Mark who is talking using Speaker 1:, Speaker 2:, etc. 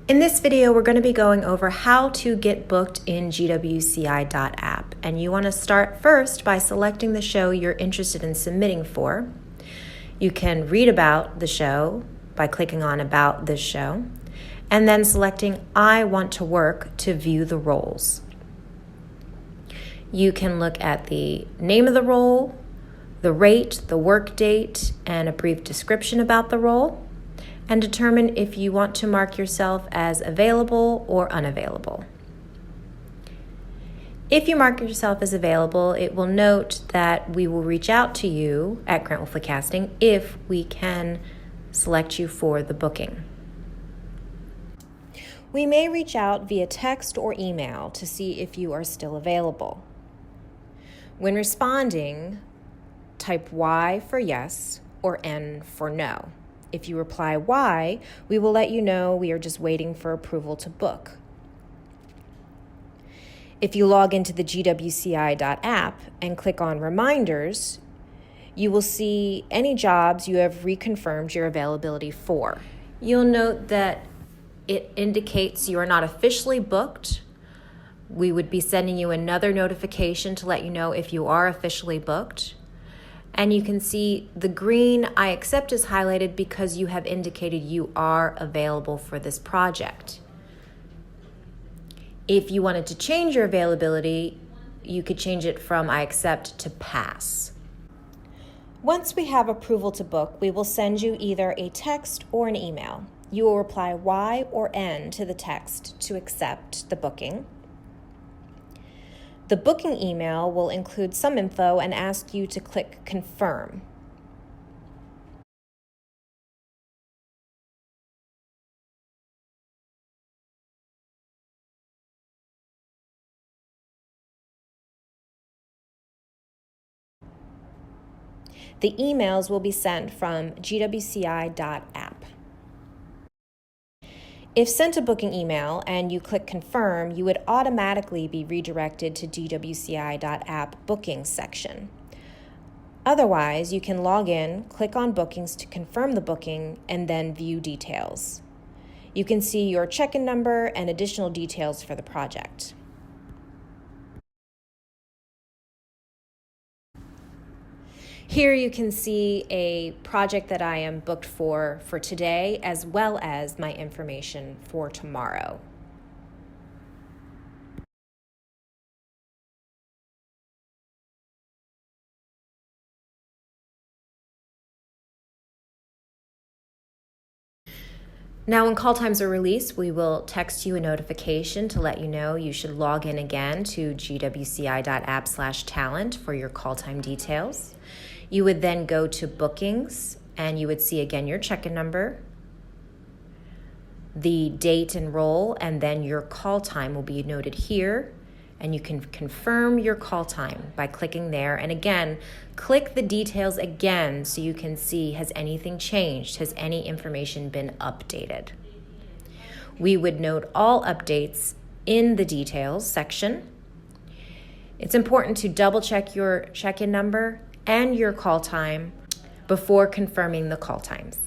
Speaker 1: In this video, we're going to be going over how to get booked in GWCI.app. And you want to start first by selecting the show you're interested in submitting for. You can read about the show by clicking on About This Show, and then selecting I Want to Work to view the roles. You can look at the name of the role, the rate, the work date, and a brief description about the role, and determine if you want to mark yourself as available or unavailable. If you mark yourself as available, it will note that we will reach out to you at Grant Wolfley Casting if we can select you for the booking. We may reach out via text or email to see if you are still available. When responding, type Y for yes or N for no. If you reply Y, we will let you know we are just waiting for approval to book. If you log into the GWCI.app and click on Reminders, you will see any jobs you have reconfirmed your availability for. You'll note that it indicates you are not officially booked. We would be sending you another notification to let you know if you are officially booked. And you can see the green I accept is highlighted because you have indicated you are available for this project. If you wanted to change your availability, you could change it from I accept to pass. Once we have approval to book, we will send you either a text or an email. You will reply Y or N to the text to accept the booking. The booking email will include some info and ask you to click Confirm. The emails will be sent from GWCI.app. If sent a booking email and you click Confirm, you would automatically be redirected to GWCI.app Bookings section. Otherwise, you can log in, click on Bookings to confirm the booking, and then view details. You can see your check-in number and additional details for the project. Here you can see a project that I am booked for today, as well as my information for tomorrow. Now, when call times are released, we will text you a notification to let you know you should log in again to gwci.app/talent for your call time details. You would then go to Bookings, and you would see again your check-in number, the date and role, and then your call time will be noted here. And you can confirm your call time by clicking there. And again, click the details again so you can see, has anything changed? Has any information been updated? We would note all updates in the details section. It's important to double check your check-in number and your call time before confirming the call times.